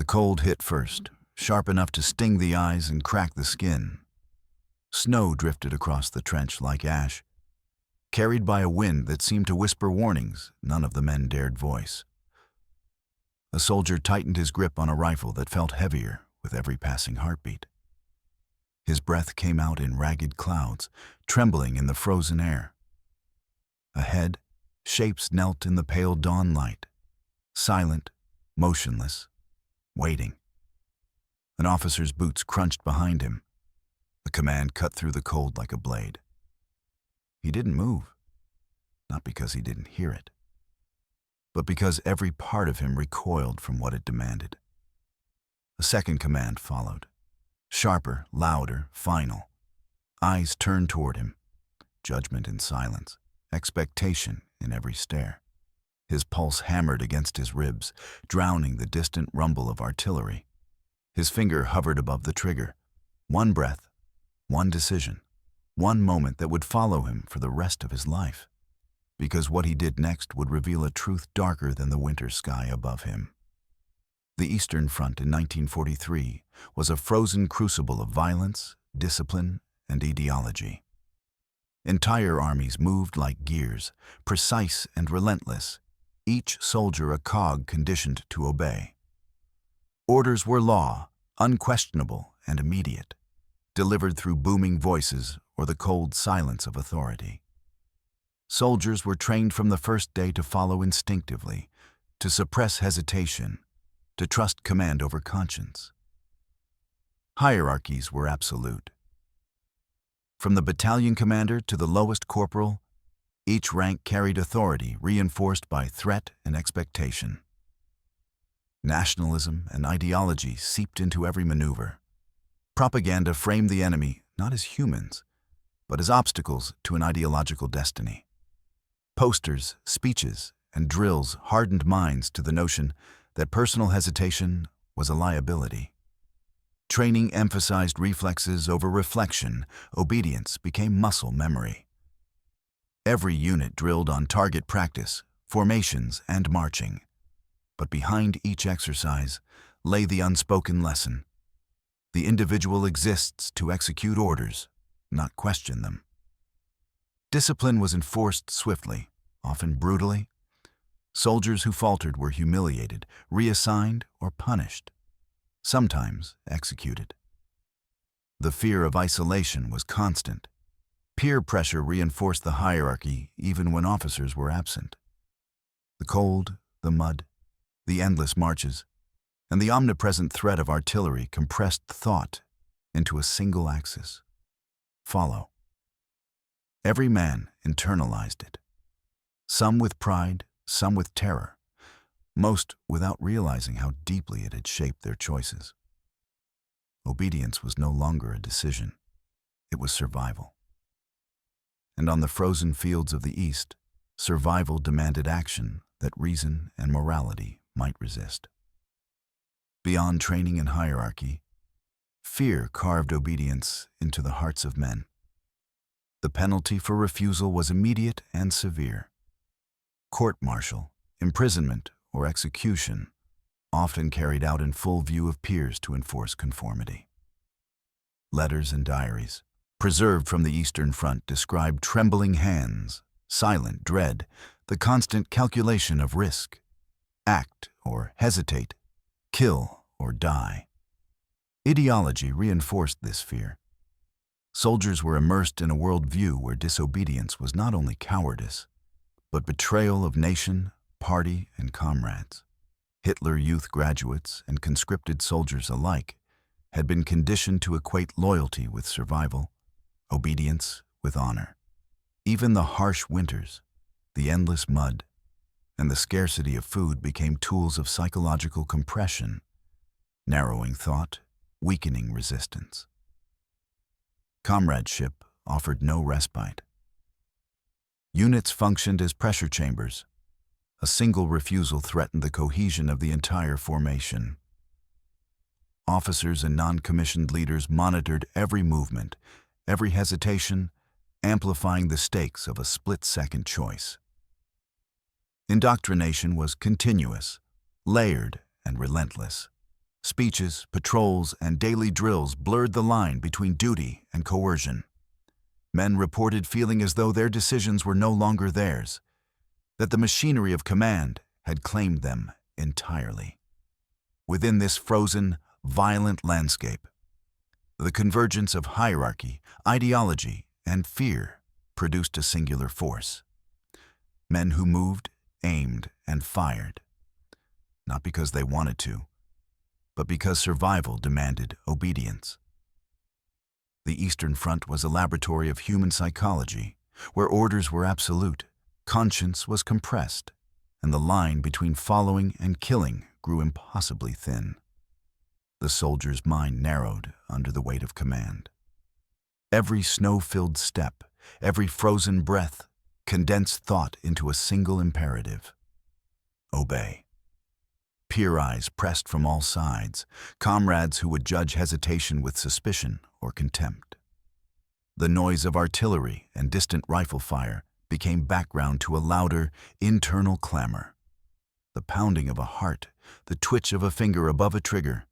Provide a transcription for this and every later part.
The cold hit first, sharp enough to sting the eyes and crack the skin. Snow drifted across the trench like ash, carried by a wind that seemed to whisper warnings none of the men dared voice. A soldier tightened his grip on a rifle that felt heavier with every passing heartbeat. His breath came out in ragged clouds, trembling in the frozen air. Ahead, shapes knelt in the pale dawn light, silent, motionless, waiting. An officer's boots crunched behind him. The command cut through the cold like a blade. He didn't move, not because he didn't hear it, but because every part of him recoiled from what it demanded. A second command followed, sharper, louder, final. Eyes turned toward him, judgment in silence, expectation in every stare. His pulse hammered against his ribs, drowning the distant rumble of artillery. His finger hovered above the trigger. One breath, one decision, one moment that would follow him for the rest of his life. Because what he did next would reveal a truth darker than the winter sky above him. The Eastern Front in 1943 was a frozen crucible of violence, discipline, and ideology. Entire armies moved like gears, precise and relentless, each soldier a cog conditioned to obey. Orders were law, unquestionable and immediate, delivered through booming voices or the cold silence of authority. Soldiers were trained from the first day to follow instinctively, to suppress hesitation, to trust command over conscience. Hierarchies were absolute. From the battalion commander to the lowest corporal, each rank carried authority reinforced by threat and expectation. Nationalism and ideology seeped into every maneuver. Propaganda framed the enemy not as humans, but as obstacles to an ideological destiny. Posters, speeches, and drills hardened minds to the notion that personal hesitation was a liability. Training emphasized reflexes over reflection. Obedience became muscle memory. Every unit drilled on target practice, formations, and marching. But behind each exercise lay the unspoken lesson. The individual exists to execute orders, not question them. Discipline was enforced swiftly, often brutally. Soldiers who faltered were humiliated, reassigned, or punished, sometimes executed. The fear of isolation was constant. Peer pressure reinforced the hierarchy even when officers were absent. The cold, the mud, the endless marches, and the omnipresent threat of artillery compressed thought into a single axis: follow. Every man internalized it, some with pride, some with terror, most without realizing how deeply it had shaped their choices. Obedience was no longer a decision, it was survival. And on the frozen fields of the East, survival demanded action that reason and morality might resist. Beyond training and hierarchy, fear carved obedience into the hearts of men. The penalty for refusal was immediate and severe. Court-martial, imprisonment, or execution, often carried out in full view of peers to enforce conformity. Letters and diaries, preserved from the Eastern Front, described trembling hands, silent dread, the constant calculation of risk. Act or hesitate, kill or die. Ideology reinforced this fear. Soldiers were immersed in a worldview where disobedience was not only cowardice, but betrayal of nation, party, and comrades. Hitler Youth graduates and conscripted soldiers alike had been conditioned to equate loyalty with survival, obedience with honor. Even the harsh winters, the endless mud, and the scarcity of food became tools of psychological compression, narrowing thought, weakening resistance. Comradeship offered no respite. Units functioned as pressure chambers. A single refusal threatened the cohesion of the entire formation. Officers and non-commissioned leaders monitored every movement, every hesitation, amplifying the stakes of a split-second choice. Indoctrination was continuous, layered, and relentless. Speeches, patrols, and daily drills blurred the line between duty and coercion. Men reported feeling as though their decisions were no longer theirs, that the machinery of command had claimed them entirely. Within this frozen, violent landscape, the convergence of hierarchy, ideology, and fear produced a singular force. Men who moved, aimed, and fired, not because they wanted to, but because survival demanded obedience. The Eastern Front was a laboratory of human psychology, where orders were absolute, conscience was compressed, and the line between following and killing grew impossibly thin. The soldier's mind narrowed under the weight of command. Every snow-filled step, every frozen breath, condensed thought into a single imperative: obey. Peer eyes pressed from all sides, comrades who would judge hesitation with suspicion or contempt. The noise of artillery and distant rifle fire became background to a louder, internal clamor. The pounding of a heart, the twitch of a finger above a trigger,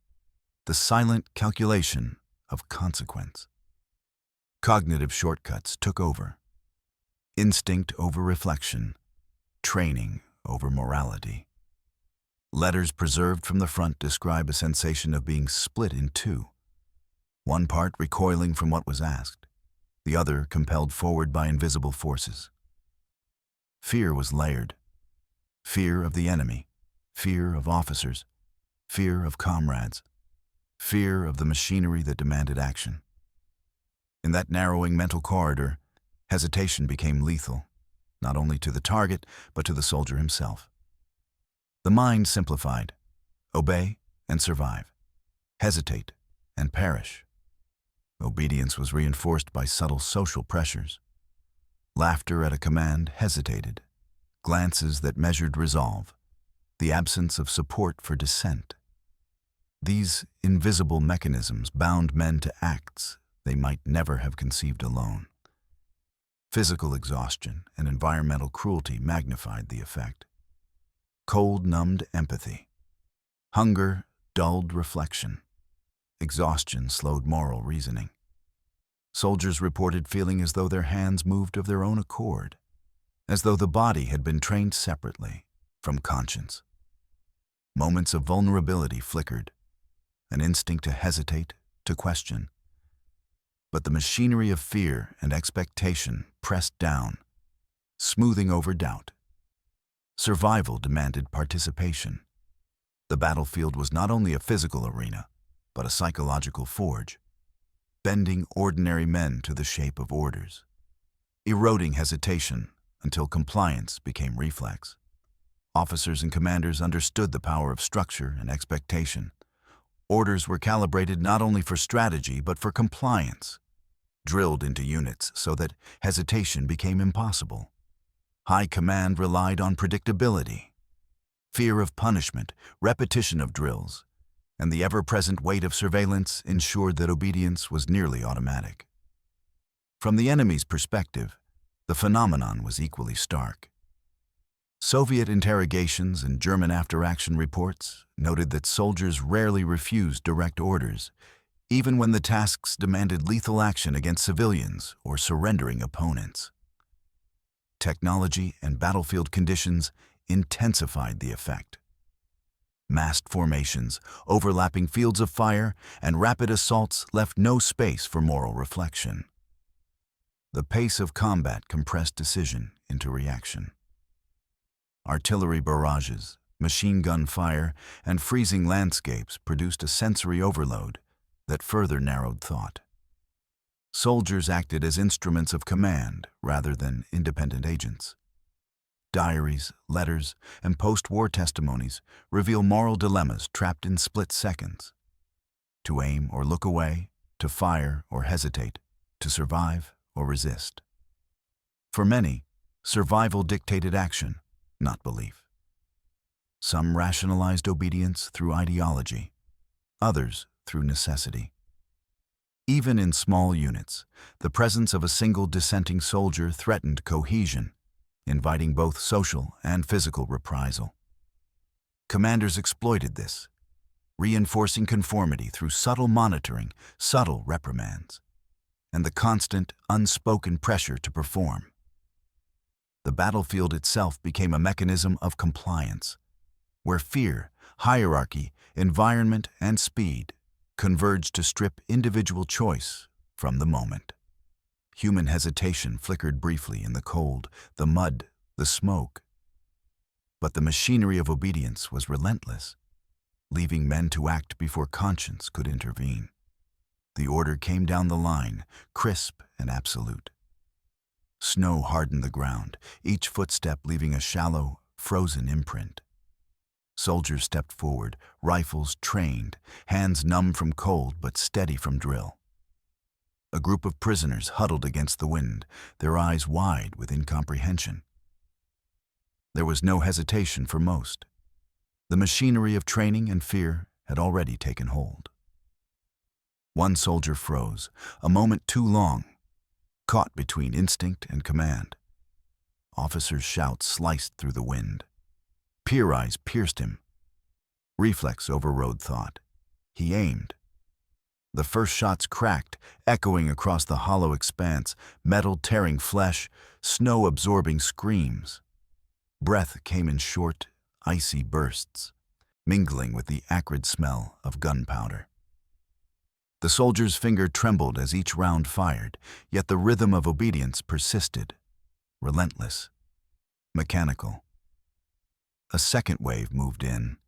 the silent calculation of consequence. Cognitive shortcuts took over. Instinct over reflection, training over morality. Letters preserved from the front describe a sensation of being split in two. One part recoiling from what was asked, the other compelled forward by invisible forces. Fear was layered. Fear of the enemy, fear of officers, fear of comrades, fear of the machinery that demanded action. In that narrowing mental corridor, hesitation became lethal, not only to the target, but to the soldier himself. The mind simplified: obey and survive, hesitate and perish. Obedience was reinforced by subtle social pressures. Laughter at a command hesitated, glances that measured resolve, the absence of support for dissent. These invisible mechanisms bound men to acts they might never have conceived alone. Physical exhaustion and environmental cruelty magnified the effect. Cold numbed empathy. Hunger dulled reflection. Exhaustion slowed moral reasoning. Soldiers reported feeling as though their hands moved of their own accord, as though the body had been trained separately from conscience. Moments of vulnerability flickered, an instinct to hesitate, to question. But the machinery of fear and expectation pressed down, smoothing over doubt. Survival demanded participation. The battlefield was not only a physical arena, but a psychological forge, bending ordinary men to the shape of orders, eroding hesitation until compliance became reflex. Officers and commanders understood the power of structure and expectation. Orders were calibrated not only for strategy, but for compliance, drilled into units so that hesitation became impossible. High command relied on predictability. Fear of punishment, repetition of drills, and the ever-present weight of surveillance ensured that obedience was nearly automatic. From the enemy's perspective, the phenomenon was equally stark. Soviet interrogations and German after-action reports noted that soldiers rarely refused direct orders, even when the tasks demanded lethal action against civilians or surrendering opponents. Technology and battlefield conditions intensified the effect. Massed formations, overlapping fields of fire, and rapid assaults left no space for moral reflection. The pace of combat compressed decision into reaction. Artillery barrages, machine gun fire, and freezing landscapes produced a sensory overload that further narrowed thought. Soldiers acted as instruments of command rather than independent agents. Diaries, letters, and post-war testimonies reveal moral dilemmas trapped in split seconds. To aim or look away, to fire or hesitate, to survive or resist. For many, survival dictated action, not belief. Some rationalized obedience through ideology, others through necessity. Even in small units, the presence of a single dissenting soldier threatened cohesion, inviting both social and physical reprisal. Commanders exploited this. reinforcing conformity through subtle monitoring, subtle reprimands, and the constant, unspoken pressure to perform. The battlefield itself became a mechanism of compliance, where fear, hierarchy, environment, and speed converged to strip individual choice from the moment. Human hesitation flickered briefly in the cold, the mud, the smoke. But the machinery of obedience was relentless, leaving men to act before conscience could intervene. The order came down the line, crisp and absolute. Snow hardened the ground, each footstep leaving a shallow, frozen imprint. Soldiers stepped forward, rifles trained, hands numb from cold but steady from drill. A group of prisoners huddled against the wind, their eyes wide with incomprehension. There was no hesitation for most. The machinery of training and fear had already taken hold. One soldier froze, a moment too long, caught between instinct and command. Officers' shouts sliced through the wind. Peer eyes pierced him. Reflex overrode thought. He aimed. The first shots cracked, echoing across the hollow expanse, metal tearing flesh, snow-absorbing screams. Breath came in short, icy bursts, mingling with the acrid smell of gunpowder. The soldier's finger trembled as each round fired, yet the rhythm of obedience persisted, relentless, mechanical. A second wave moved in,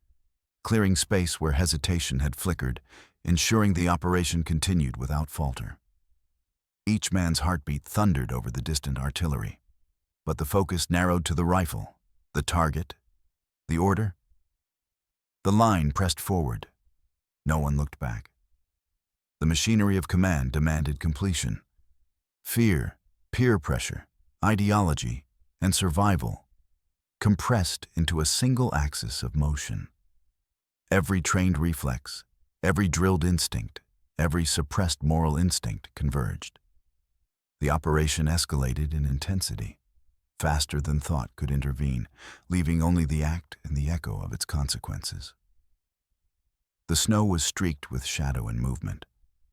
clearing space where hesitation had flickered, ensuring the operation continued without falter. Each man's heartbeat thundered over the distant artillery, but the focus narrowed to the rifle, the target, the order. The line pressed forward. No one looked back. The machinery of command demanded completion. Fear, peer pressure, ideology, and survival compressed into a single axis of motion. Every trained reflex, every drilled instinct, every suppressed moral instinct converged. The operation escalated in intensity, faster than thought could intervene, leaving only the act and the echo of its consequences. The snow was streaked with shadow and movement.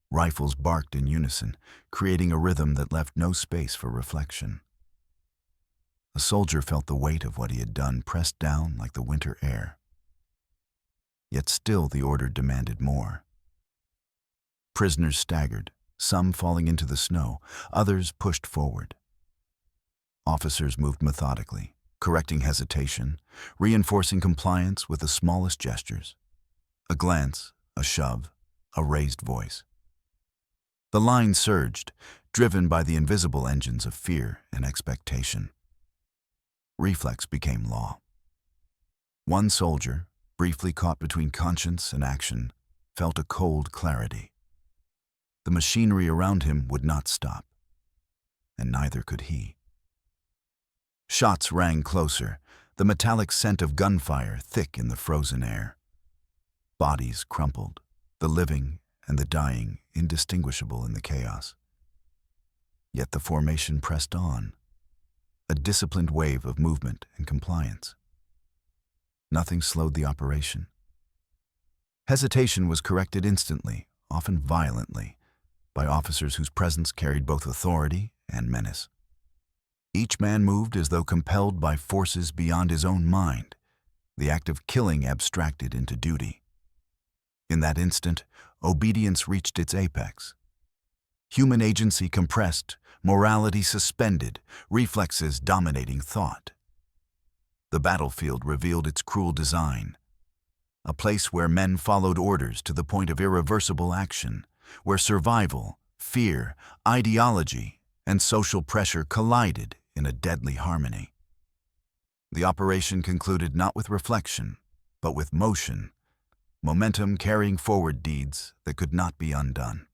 Rifles barked in unison, creating a rhythm that left no space for reflection. A soldier felt the weight of what he had done pressed down like the winter air. Yet still the order demanded more. Prisoners staggered, some falling into the snow, others pushed forward. Officers moved methodically, correcting hesitation, reinforcing compliance with the smallest gestures. A glance, a shove, a raised voice. The line surged, driven by the invisible engines of fear and expectation. Reflex became law. One soldier, briefly caught between conscience and action, felt a cold clarity. The machinery around him would not stop, and neither could he. Shots rang closer, the metallic scent of gunfire thick in the frozen air. Bodies crumpled, the living and the dying indistinguishable in the chaos. Yet the formation pressed on, a disciplined wave of movement and compliance. Nothing slowed the operation. Hesitation was corrected instantly, often violently, by officers whose presence carried both authority and menace. Each man moved as though compelled by forces beyond his own mind, the act of killing abstracted into duty. In that instant, obedience reached its apex. Human agency compressed, morality suspended, reflexes dominating thought. The battlefield revealed its cruel design, a place where men followed orders to the point of irreversible action, where survival, fear, ideology, and social pressure collided in a deadly harmony. The operation concluded not with reflection, but with motion, momentum carrying forward deeds that could not be undone.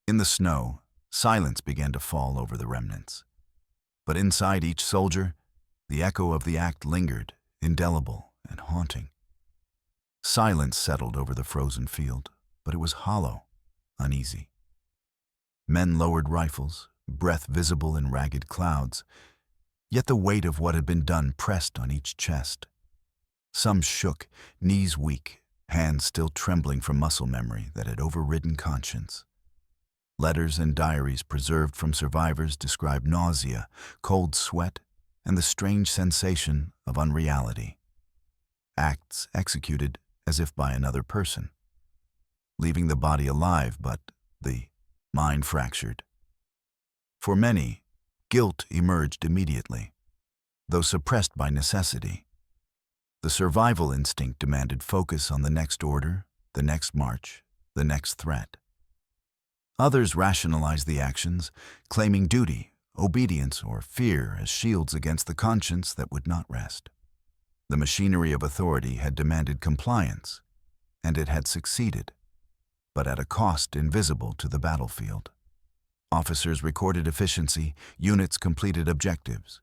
In the snow, silence began to fall over the remnants. But inside each soldier, the echo of the act lingered, indelible and haunting. Silence settled over the frozen field, but it was hollow, uneasy. Men lowered rifles, breath visible in ragged clouds, yet the weight of what had been done pressed on each chest. Some shook, knees weak, hands still trembling from muscle memory that had overridden conscience. Letters and diaries preserved from survivors describe nausea, cold sweat, and the strange sensation of unreality. Acts executed as if by another person, leaving the body alive but the mind fractured. For many, guilt emerged immediately, though suppressed by necessity. The survival instinct demanded focus on the next order, the next march, the next threat. Others rationalized the actions, claiming duty, obedience, or fear as shields against the conscience that would not rest. The machinery of authority had demanded compliance, and it had succeeded, but at a cost invisible to the battlefield. Officers recorded efficiency, units completed objectives.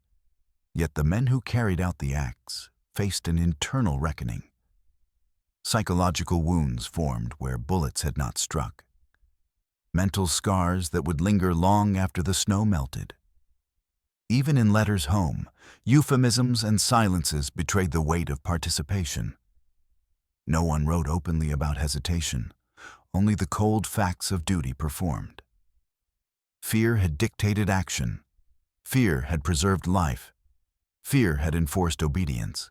Yet the men who carried out the acts faced an internal reckoning. Psychological wounds formed where bullets had not struck. Mental scars that would linger long after the snow melted. Even in letters home, euphemisms and silences betrayed the weight of participation. No one wrote openly about hesitation, only the cold facts of duty performed. Fear had dictated action. Fear had preserved life. Fear had enforced obedience.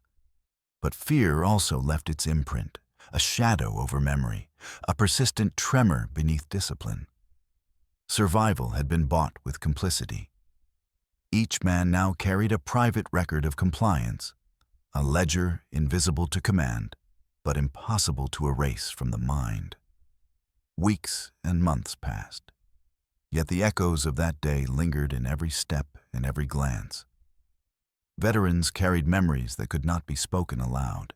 But fear also left its imprint, a shadow over memory, a persistent tremor beneath discipline. Survival had been bought with complicity. Each man now carried a private record of compliance, a ledger invisible to command, but impossible to erase from the mind. Weeks and months passed, yet the echoes of that day lingered in every step and every glance. Veterans carried memories that could not be spoken aloud,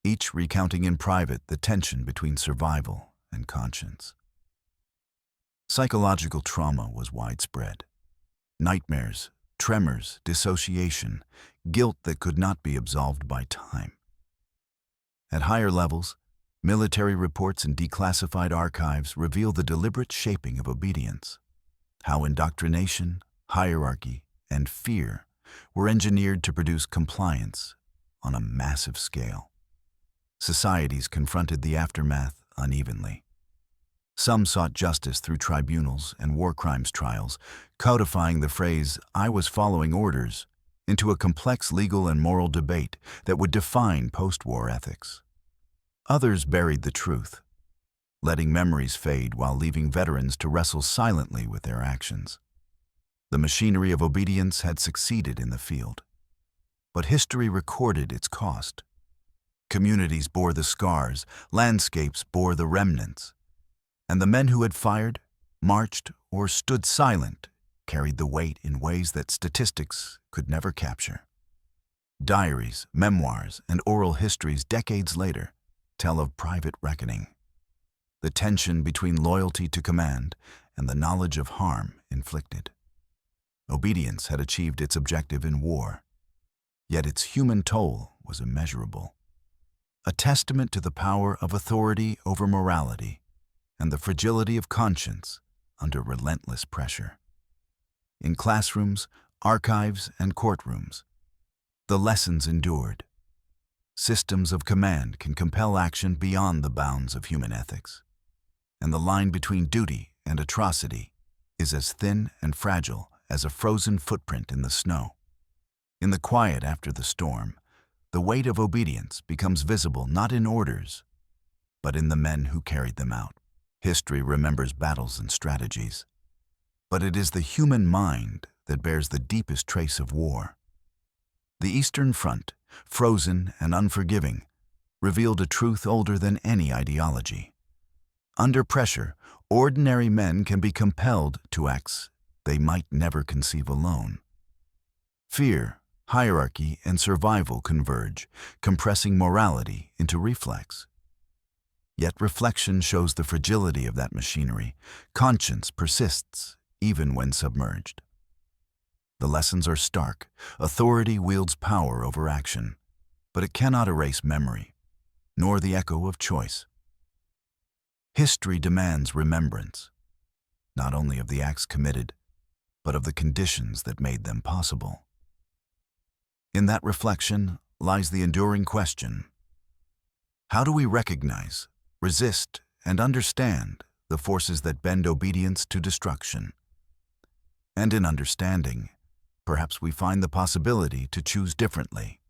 each recounting in private the tension between survival and conscience. Psychological trauma was widespread. Nightmares, tremors, dissociation, guilt that could not be absolved by time. At higher levels, military reports and declassified archives reveal the deliberate shaping of obedience, how indoctrination, hierarchy, and fear were engineered to produce compliance on a massive scale. Societies confronted the aftermath unevenly. Some sought justice through tribunals and war crimes trials, codifying the phrase, "I was following orders," into a complex legal and moral debate that would define post-war ethics. Others buried the truth, letting memories fade while leaving veterans to wrestle silently with their actions. The machinery of obedience had succeeded in the field, but history recorded its cost. Communities bore the scars, landscapes bore the remnants, and the men who had fired, marched, or stood silent carried the weight in ways that statistics could never capture. Diaries, memoirs, and oral histories decades later tell of private reckoning, the tension between loyalty to command and the knowledge of harm inflicted. Obedience had achieved its objective in war, yet its human toll was immeasurable, a testament to the power of authority over morality and the fragility of conscience under relentless pressure. In classrooms, archives, and courtrooms, the lessons endured. Systems of command can compel action beyond the bounds of human ethics, and the line between duty and atrocity is as thin and fragile as a frozen footprint in the snow. In the quiet after the storm, the weight of obedience becomes visible not in orders, but in the men who carried them out. History remembers battles and strategies, but it is the human mind that bears the deepest trace of war. The Eastern Front, frozen and unforgiving, revealed a truth older than any ideology. Under pressure, ordinary men can be compelled to acts they might never conceive alone. Fear, hierarchy, and survival converge, compressing morality into reflex. Yet reflection shows the fragility of that machinery. Conscience persists even when submerged. The lessons are stark. Authority wields power over action, but it cannot erase memory, nor the echo of choice. History demands remembrance, not only of the acts committed, but of the conditions that made them possible. In that reflection lies the enduring question: How do we recognize, resist, and understand the forces that bend obedience to destruction? And in understanding, perhaps we find the possibility to choose differently.